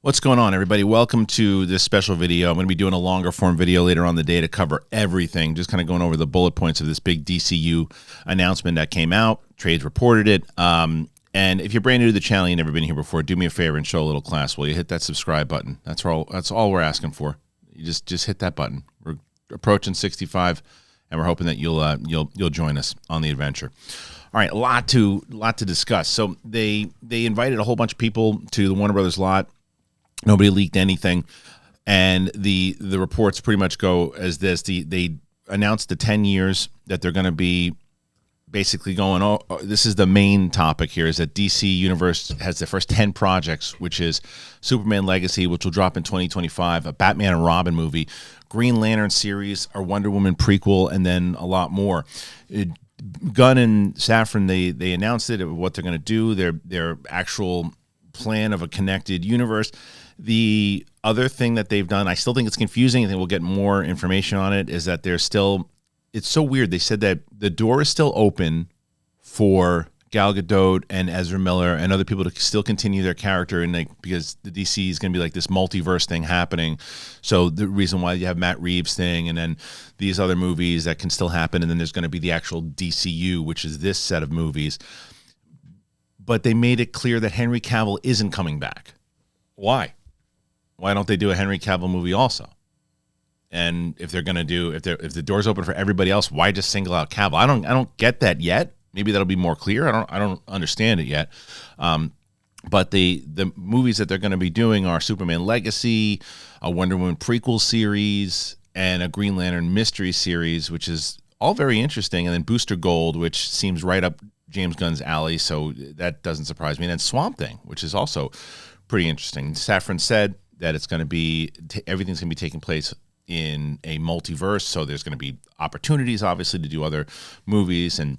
What's going on, everybody? Welcome to this special video. I'm going to be doing a longer form video later on in the day to cover everything, just kind of going over the bullet points of this big DCU announcement that came out. Trades reported it. And if you're brand new to the channel, you've never been here before, do me a favor and show a little class. Will you hit that subscribe button? That's all we're asking for. You just hit that button. We're approaching 65, and we're hoping that you'll join us on the adventure. All right, a lot to discuss. So they invited a whole bunch of people to the Warner Brothers lot. Nobody leaked anything, and the reports pretty much go as this. They announced the 10 years that they're going to be basically going. Oh, this is the main topic here, is that DC Universe has the first 10 projects, which is Superman Legacy, which will drop in 2025, a Batman and Robin movie, Green Lantern series, our Wonder Woman prequel, and then a lot more. Gunn and Safran, they announced it, what they're going to do, their actual plan of a connected universe. The other thing that they've done, I still think it's confusing. I think we'll get more information on it, is that it's so weird. They said that the door is still open for Gal Gadot and Ezra Miller and other people to still continue their character, and because the DC is going to be like this multiverse thing happening. So the reason why you have Matt Reeves thing, and then these other movies that can still happen, and then there's going to be the actual DCU, which is this set of movies. But they made it clear that Henry Cavill isn't coming back. Why? Why don't they do a Henry Cavill movie also? And if they're going to do, if the door's open for everybody else, why just single out Cavill? I don't get that yet. Maybe that'll be more clear. I don't understand it yet. But the movies that they're going to be doing are Superman Legacy, a Wonder Woman prequel series, and a Green Lantern mystery series, which is all very interesting. And then Booster Gold, which seems right up James Gunn's alley, so that doesn't surprise me. And then Swamp Thing, which is also pretty interesting. Safran said that it's going to be everything's going to be taking place in a multiverse, so there's going to be opportunities, obviously, to do other movies, and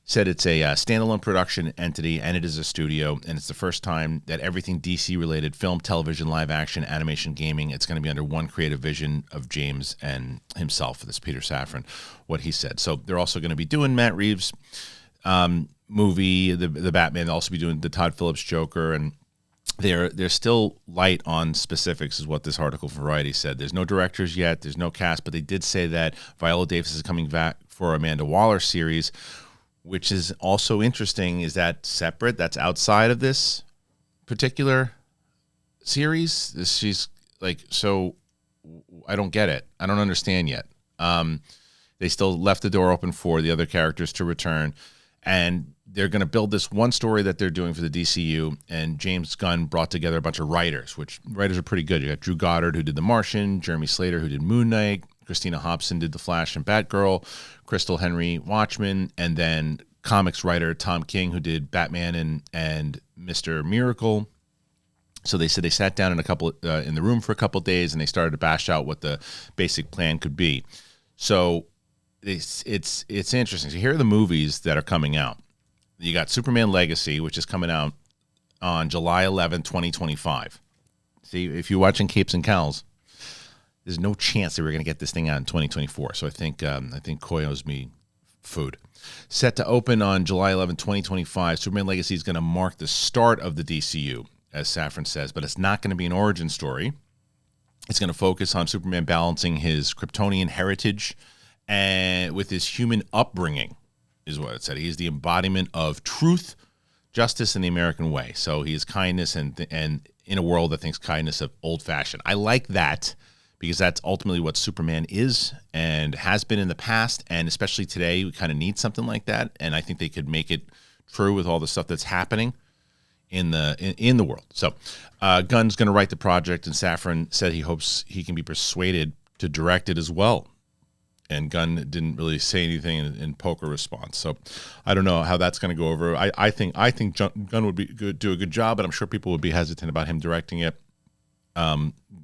said it's a standalone production entity, and it is a studio, and it's the first time that everything DC-related, film, television, live action, animation, gaming, it's going to be under one creative vision of James and himself. This Peter Safran, what he said. So they're also going to be doing Matt Reeves' movie, the Batman. They'll also be doing the Todd Phillips Joker, and they're still light on specifics, is what this article from Variety said. There's no directors yet. There's no cast, but they did say that Viola Davis is coming back for Amanda Waller series, which is also interesting. Is that separate? That's outside of this particular series? She's like, so I don't get it. I don't understand yet. They still left the door open for the other characters to return, and they're going to build this one story that they're doing for the DCU, and James Gunn brought together a bunch of writers, which writers are pretty good. You got Drew Goddard, who did The Martian, Jeremy Slater, who did Moon Knight, Christina Hobson did The Flash and Batgirl, Crystal Henry, Watchmen, and then comics writer Tom King, who did Batman and Mr. Miracle. So they said they sat down in the room for a couple of days, and they started to bash out what the basic plan could be. So it's interesting. So here are the movies that are coming out. You got Superman Legacy, which is coming out on July 11, 2025. See, if you're watching Capes and Cowls, there's no chance that we're going to get this thing out in 2024. So I think Coy owes me food. Set to open on July 11, 2025, Superman Legacy is going to mark the start of the DCU, as Safran says, but it's not going to be an origin story. It's going to focus on Superman balancing his Kryptonian heritage and with his human upbringing, is what it said. He is the embodiment of truth, justice, and the American way. So he is kindness, and in a world that thinks kindness of old-fashioned. I like that, because that's ultimately what Superman is and has been in the past, and especially today, we kind of need something like that. And I think they could make it true with all the stuff that's happening in the world. So Gunn's going to write the project, and Safran said he hopes he can be persuaded to direct it as well. And Gunn didn't really say anything in poker response. So I don't know how that's going to go over. I think Gunn would do a good job, but I'm sure people would be hesitant about him directing it,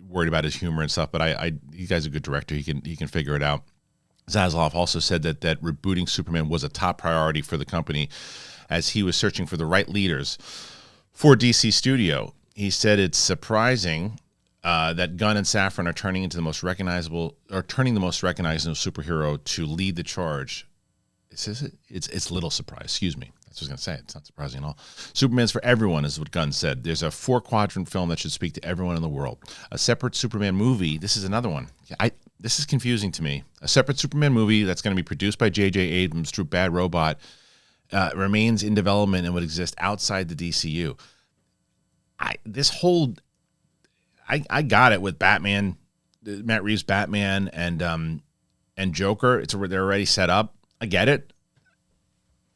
worried about his humor and stuff. But he guy's a good director. He can figure it out. Zaslav also said that rebooting Superman was a top priority for the company, as he was searching for the right leaders for DC Studio. He said it's surprising that Gunn and Safran are turning the most recognizable superhero to lead the charge. It's a little surprise. Excuse me. That's what I was going to say. It's not surprising at all. Superman's for everyone is what Gunn said. There's a 4-quadrant film that should speak to everyone in the world. A separate Superman movie. This is another one. This is confusing to me. A separate Superman movie that's going to be produced by J.J. Abrams through Bad Robot remains in development and would exist outside the DCU. I got it with Batman, Matt Reeves' Batman and Joker. They're already set up. I get it.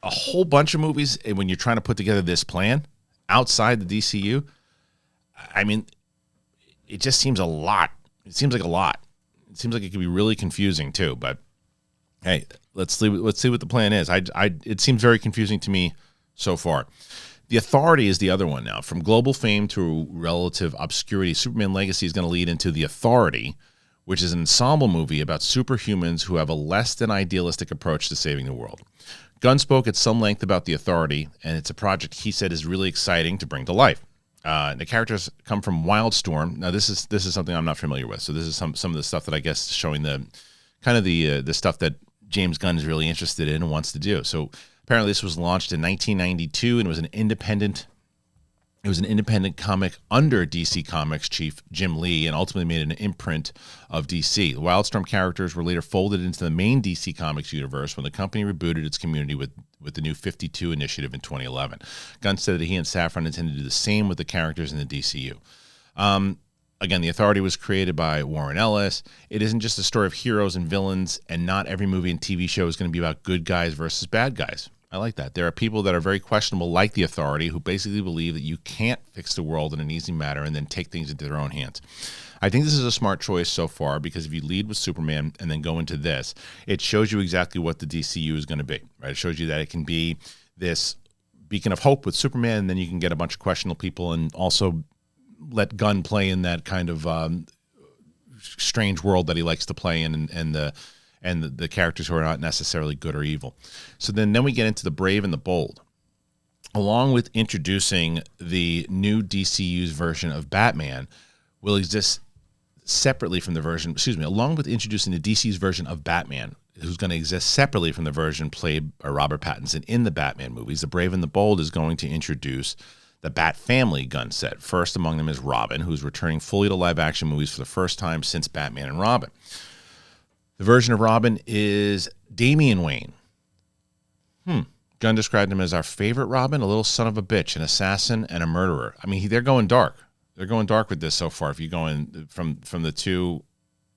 A whole bunch of movies, and when you're trying to put together this plan outside the DCU, I mean, it just seems a lot. It seems like a lot. It seems like it could be really confusing too. But hey, let's see what the plan is. It seems very confusing to me so far. The Authority is the other one now. From global fame to relative obscurity, Superman Legacy is going to lead into The Authority, which is an ensemble movie about superhumans who have a less than idealistic approach to saving the world. Gunn spoke at some length about The Authority, and it's a project he said is really exciting to bring to life. The characters come from Wildstorm. Now, this is something I'm not familiar with, so this is some of the stuff that I guess showing the kind of the stuff that James Gunn is really interested in and wants to do. So apparently, this was launched in 1992, and it was an independent comic under DC Comics chief Jim Lee, and ultimately made an imprint of DC. The Wildstorm characters were later folded into the main DC Comics universe when the company rebooted its community with the New 52 initiative in 2011. Gunn said that he and Safran intended to do the same with the characters in the DCU. Again, The Authority was created by Warren Ellis. It isn't just a story of heroes and villains, and not every movie and TV show is going to be about good guys versus bad guys. I like that. There are people that are very questionable, like The Authority, who basically believe that you can't fix the world in an easy manner and then take things into their own hands. I think this is a smart choice so far, because if you lead with Superman and then go into this, it shows you exactly what the DCU is going to be. Right? It shows you that it can be this beacon of hope with Superman, and then you can get a bunch of questionable people and also let Gunn play in that kind of strange world that he likes to play in, and the characters who are not necessarily good or evil. So then we get into the brave and the bold. Along with introducing the new DCU's version of Batman will exist separately from the version, along with introducing the DC's version of Batman, who's going to exist separately from the version played by Robert Pattinson in the Batman movies. The Brave and the Bold is going to introduce the Bat family, Gunn said. First among them is Robin, who's returning fully to live-action movies for the first time since Batman and Robin. The version of Robin is Damian Wayne. Gunn described him as our favorite Robin, a little son of a bitch, an assassin, and a murderer. I mean, they're going dark. They're going dark with this so far. If you go in from the two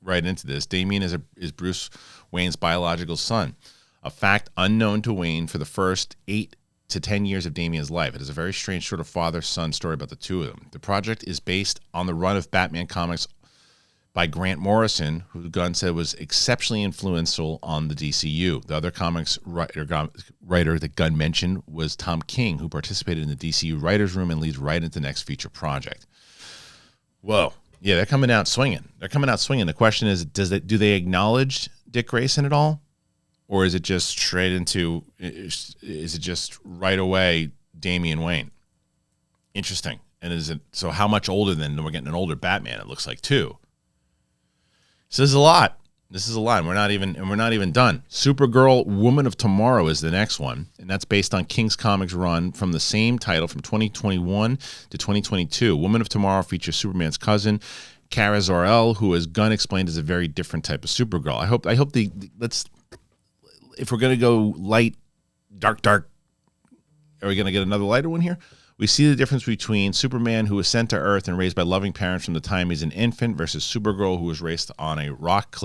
right into this, Damian is Bruce Wayne's biological son, a fact unknown to Wayne for the first 8 to 10 years of Damian's life. It is a very strange sort of father-son story about the two of them. The project is based on the run of Batman comics by Grant Morrison, who Gunn said was exceptionally influential on the DCU. The other comics writer that Gunn mentioned was Tom King, who participated in the DCU writer's room and leads right into the next feature project. Whoa. Yeah, they're coming out swinging. The question is, do they acknowledge Dick Grayson at all? Or is it just straight into, is it just right away Damian Wayne? Interesting. And so how much older then? We're getting an older Batman, it looks like, too. So this is a lot. We're not even done. Supergirl, Woman of Tomorrow is the next one, and that's based on King's Comics run from the same title from 2021 to 2022. Woman of Tomorrow features Superman's cousin, Kara Zor-El, who, as Gunn explained, is a very different type of Supergirl. I hope if we're gonna go light, dark, are we gonna get another lighter one here? We see the difference between Superman, who was sent to Earth and raised by loving parents from the time he's an infant, versus Supergirl, who was raised on a rock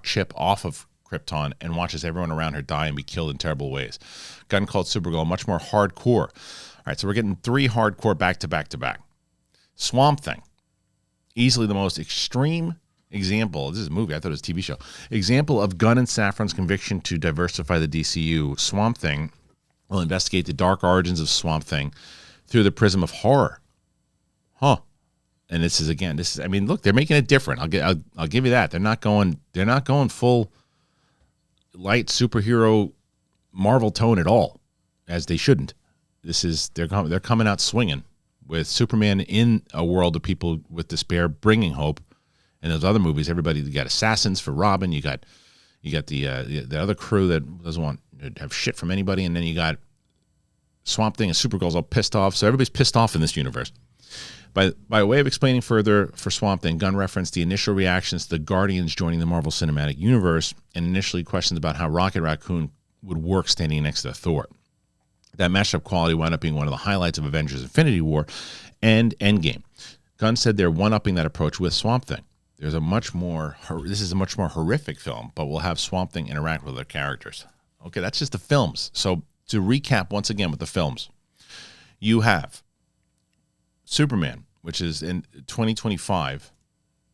chip off of Krypton and watches everyone around her die and be killed in terrible ways. Gunn called Supergirl much more hardcore. All right, so we're getting 3 hardcore back to back. Swamp Thing, easily the most extreme example. This is a movie. I thought it was a TV show. Example of Gunn and Safran's conviction to diversify the DCU. Swamp Thing will investigate the dark origins of Swamp Thing through the prism of horror. And I mean, look, they're making it different. I'll give you that. They're not going full light superhero Marvel tone at all, as they shouldn't. They're coming out swinging with Superman in a world of people with despair bringing hope. And those other movies, you got assassins for Robin, you got the other crew that doesn't want to have shit from anybody, and then you got Swamp Thing and Supergirl's all pissed off, so everybody's pissed off in this universe. By way of explaining further for Swamp Thing, Gunn referenced the initial reactions to the Guardians joining the Marvel Cinematic Universe and initially questions about how Rocket Raccoon would work standing next to Thor. That mashup quality wound up being one of the highlights of Avengers Infinity War and Endgame. Gunn said they're one-upping that approach with Swamp Thing. This is a much more horrific film, but we'll have Swamp Thing interact with other characters. Okay, that's just the films. So to recap once again with the films, you have Superman, which is in 2025,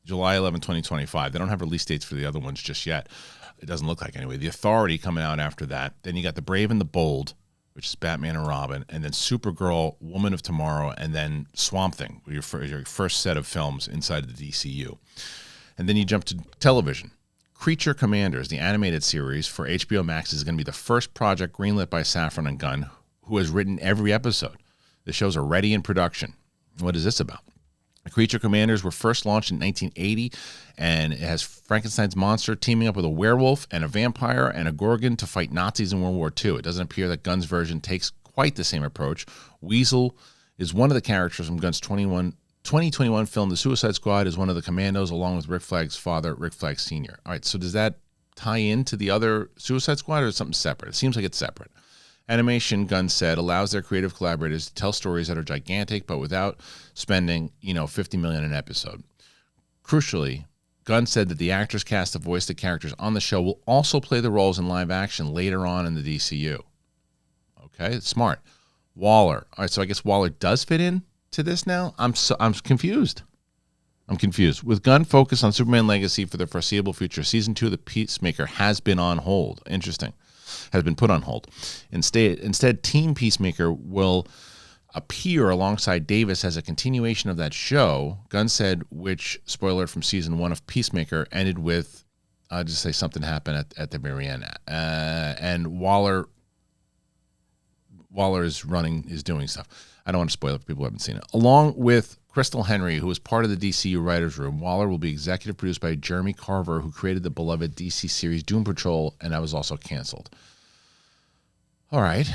July 11, 2025. They don't have release dates for the other ones just yet. It doesn't look like anyway. The Authority coming out after that. Then you got The Brave and the Bold, which is Batman and Robin, and then Supergirl, Woman of Tomorrow, and then Swamp Thing, your first set of films inside the DCU. And then you jump to television. Creature Commanders, the animated series for HBO Max, is going to be the first project greenlit by Safran and Gunn, who has written every episode. The show's already in production. What is this about? The Creature Commanders were first launched in 1980, and it has Frankenstein's monster teaming up with a werewolf and a vampire and a gorgon to fight Nazis in World War II. It doesn't appear that Gunn's version takes quite the same approach. Weasel is one of the characters from Gunn's 2021 film. The Suicide Squad is one of the commandos, along with Rick Flagg's father, Rick Flag Sr. All right, so does that tie into the other Suicide Squad, or is it something separate? It seems like it's separate. Animation, Gunn said, allows their creative collaborators to tell stories that are gigantic, but without spending, $50 million an episode. Crucially, Gunn said that the actors cast to voice the characters on the show will also play the roles in live action later on in the DCU. Okay, smart. Waller. All right, so I guess Waller does fit in to this now. I'm confused. I'm confused. With Gunn focused on Superman Legacy for the foreseeable future, season 2 of The Peacemaker has been on hold. Interesting. Has been put on hold. Instead, Team Peacemaker will appear alongside Davis as a continuation of that show. Gunn said, which, spoiler from season 1 of Peacemaker, ended with, I'll just say something happened at the very end. And Waller is doing stuff. I don't want to spoil it for people who haven't seen it. Along with Crystal Henry, who is part of the DCU writers' room, Waller will be executive produced by Jeremy Carver, who created the beloved DC series Doom Patrol, and that was also canceled. All right.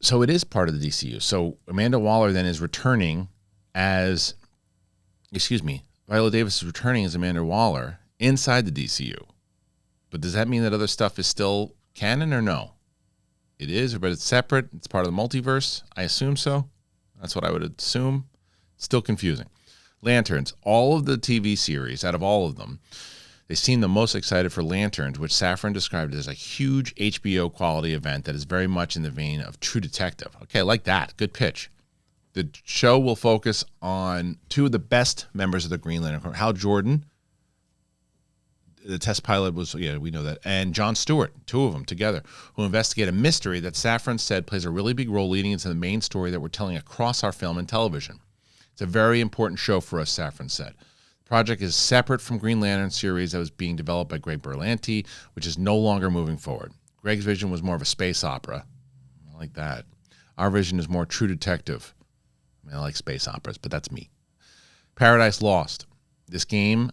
So it is part of the DCU. So Amanda Waller then is returning as, Viola Davis is returning as Amanda Waller inside the DCU. But does that mean that other stuff is still canon or no? It is, but it's separate. It's part of the multiverse. I assume so. That's what I would assume. Still confusing. Lanterns, all of the TV series, out of all of them, they seem the most excited for Lanterns, which Safran described as a huge HBO quality event that is very much in the vein of True Detective. Okay, I like that. Good pitch. The show will focus on 2 of the best members of the Green Lantern Corps, Hal Jordan, the test pilot was, we know that, and Jon Stewart, 2 of them together, who investigate a mystery that Safran said plays a really big role leading into the main story that we're telling across our film and television. It's a very important show for us, Safran said. The project is separate from Green Lantern series that was being developed by Greg Berlanti, which is no longer moving forward. Greg's vision was more of a space opera. I like that. Our vision is more True Detective. I like space operas, but that's me. Paradise Lost. This Game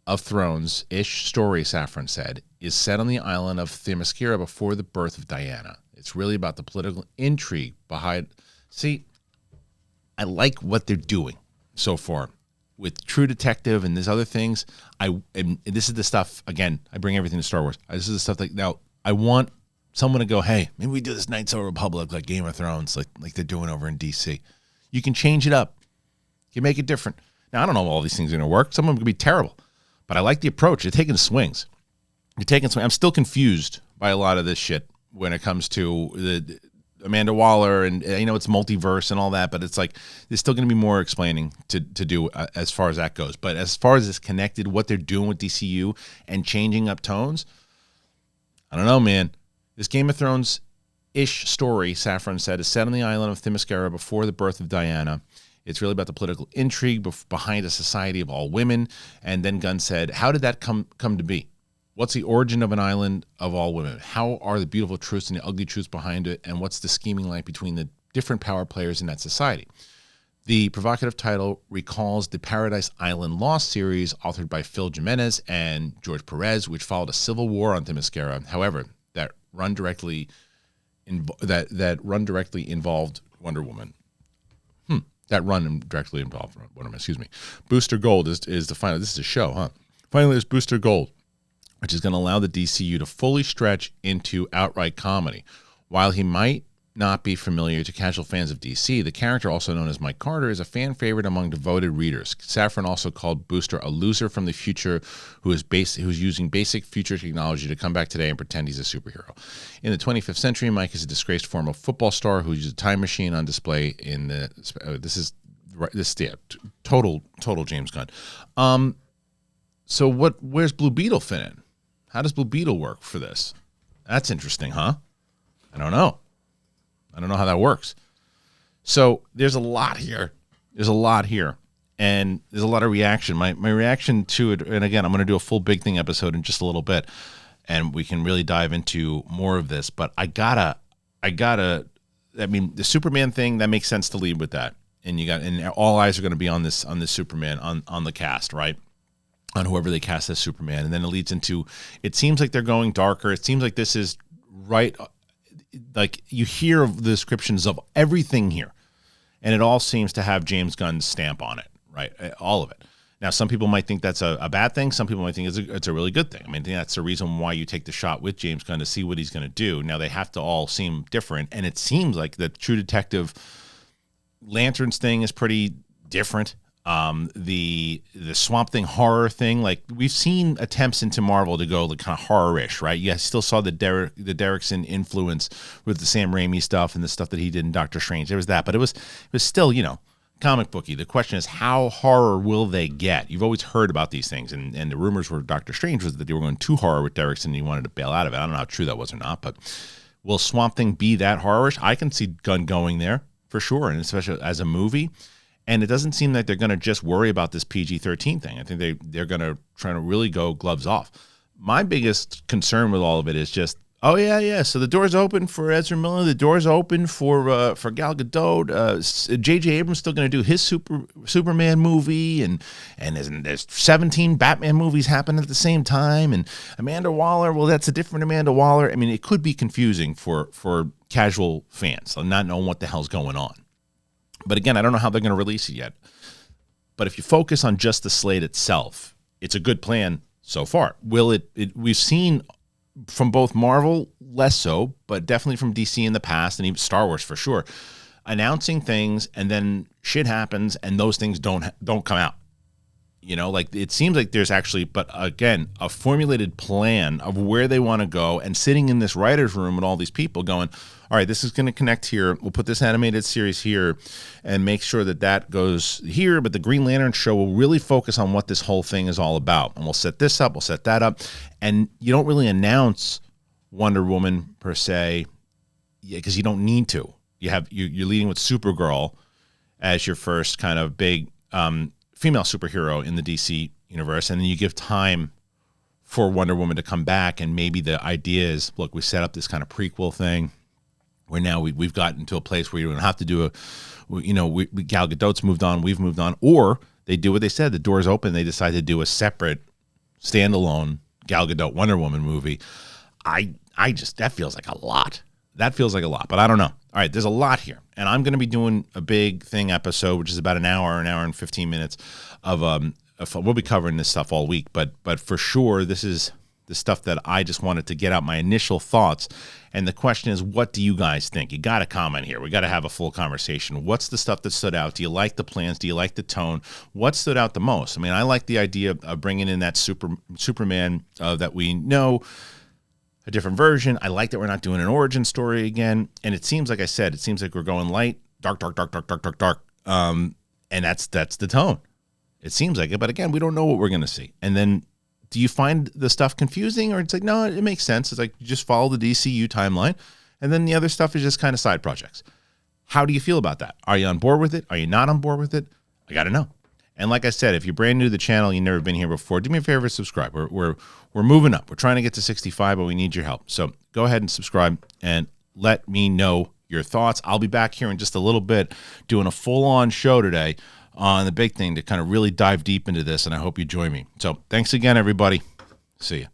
of Thrones-ish story, Safran said, is set on the island of Themyscira before the birth of Diana. It's really about the political intrigue behind... See, I like what they're doing so far. With True Detective and these other things, and this is the stuff, again, I bring everything to Star Wars. This is the stuff now, I want someone to go, hey, maybe we do this Knights of the Republic like Game of Thrones, like they're doing over in DC. You can change it up. You can make it different. Now, I don't know if all these things are going to work. Some of them could be terrible. But I like the approach. You're taking swings. I'm still confused by a lot of this shit when it comes to the Amanda Waller, and it's multiverse and all that, but it's like there's still going to be more explaining to do as far as that goes. But as far as it's connected, what they're doing with DCU and changing up tones, I don't know, man. This Game of Thrones-ish story, Safran said, is set on the island of Themyscira before the birth of Diana. It's really about the political intrigue behind a society of all women. And then Gunn said, how did that come to be? What's the origin of an island of all women? How are the beautiful truths and the ugly truths behind it? And what's the scheming like between the different power players in that society? The provocative title recalls the Paradise Island Lost series authored by Phil Jimenez and George Perez, which followed a civil war on Themyscira. However, that run directly that run directly involved Wonder Woman. That run directly involved Wonder Woman. Excuse me. Booster Gold is the final. This is a show, huh? Finally, there's Booster Gold, which is going to allow the DCU to fully stretch into outright comedy. While he might not be familiar to casual fans of DC, the character, also known as Mike Carter, is a fan favorite among devoted readers. Safran also called Booster a loser from the future who's using basic future technology to come back today and pretend he's a superhero. In the 25th century, Mike is a disgraced former football star who used a time machine on display in the total James Gunn. So where's Blue Beetle fit in? How does Blue Beetle work for this? That's interesting, huh? I don't know how that works. So there's a lot here. And there's a lot of reaction. My reaction to it, and again, I'm going to do a full Big Thing episode in just a little bit, and we can really dive into more of this. But I mean, the Superman thing, that makes sense to lead with that. And all eyes are going to be on this Superman, on the cast, right? On whoever they cast as Superman. And then it leads into, it seems like they're going darker. It seems like this is right. Like, you hear of the descriptions of everything here, and it all seems to have James Gunn's stamp on it, right? All of it. Now, some people might think that's a bad thing. Some people might think it's a really good thing. I mean, that's the reason why you take the shot with James Gunn, to see what he's going to do. Now, they have to all seem different, and it seems like the True Detective Lanterns thing is pretty different. The Swamp Thing horror thing, like, we've seen attempts into Marvel to go like kind of horror-ish, right? You still saw the Derrickson influence with the Sam Raimi stuff and the stuff that he did in Doctor Strange. There was that, but it was still, comic booky. The question is, how horror will they get? You've always heard about these things, and the rumors were Doctor Strange was that they were going too horror with Derrickson and he wanted to bail out of it. I don't know how true that was or not, but will Swamp Thing be that horror-ish? I can see Gunn going there for sure, and especially as a movie. And it doesn't seem like they're going to just worry about this PG-13 thing. I think they're going to try to really go gloves off. My biggest concern with all of it is just, so the door's open for Ezra Miller. The door's open for Gal Gadot. J.J. Abrams still going to do his Superman movie, and there's 17 Batman movies happening at the same time. And Amanda Waller, well, that's a different Amanda Waller. I mean, it could be confusing for casual fans, not knowing what the hell's going on. But again, I don't know how they're going to release it yet. But if you focus on just the slate itself, it's a good plan so far. Will it we've seen from both Marvel, less so, but definitely from DC in the past, and even Star Wars for sure, announcing things, and then shit happens and those things don't come out. Like, it seems like there's actually, but again, a formulated plan of where they want to go, and sitting in this writer's room with all these people going, all right, this is going to connect here. We'll put this animated series here and make sure that goes here. But the Green Lantern show will really focus on what this whole thing is all about. And we'll set this up. We'll set that up. And you don't really announce Wonder Woman per se, because you don't need to. You're leading with Supergirl as your first kind of big female superhero in the DC universe. And then you give time for Wonder Woman to come back. And maybe the idea is, look, we set up this kind of prequel thing, where now we've gotten to a place where you don't have to do Gal Gadot's moved on, we've moved on, or they do what they said, the door's open, they decide to do a separate standalone Gal Gadot Wonder Woman movie. That feels like a lot. But I don't know. All right, there's a lot here, and I'm going to be doing a Big Thing episode, which is about an hour and 15 minutes of we'll be covering this stuff all week, but for sure, this is the stuff that I just wanted to get out my initial thoughts. And the question is, what do you guys think? You got to comment here. We got to have a full conversation. What's the stuff that stood out? Do you like the plans? Do you like the tone? What stood out the most? I mean, I like the idea of bringing in that Superman that we know, a different version. I like that we're not doing an origin story again. And it seems, like I said, we're going light, dark. And that's the tone. It seems like it. But again, we don't know what we're going to see. And then, do you find the stuff confusing, or it's like, no, it makes sense? It's like, you just follow the DCU timeline, and then the other stuff is just kind of side projects. How do you feel about that? Are you on board with it? Are you not on board with it? I got to know. And like I said, if you're brand new to the channel, you've never been here before, do me a favor, subscribe. We're moving up. We're trying to get to 65, but we need your help. So go ahead and subscribe and let me know your thoughts. I'll be back here in just a little bit doing a full-on show today on the Big Thing to kind of really dive deep into this, and I hope you join me. So thanks again, everybody. See ya.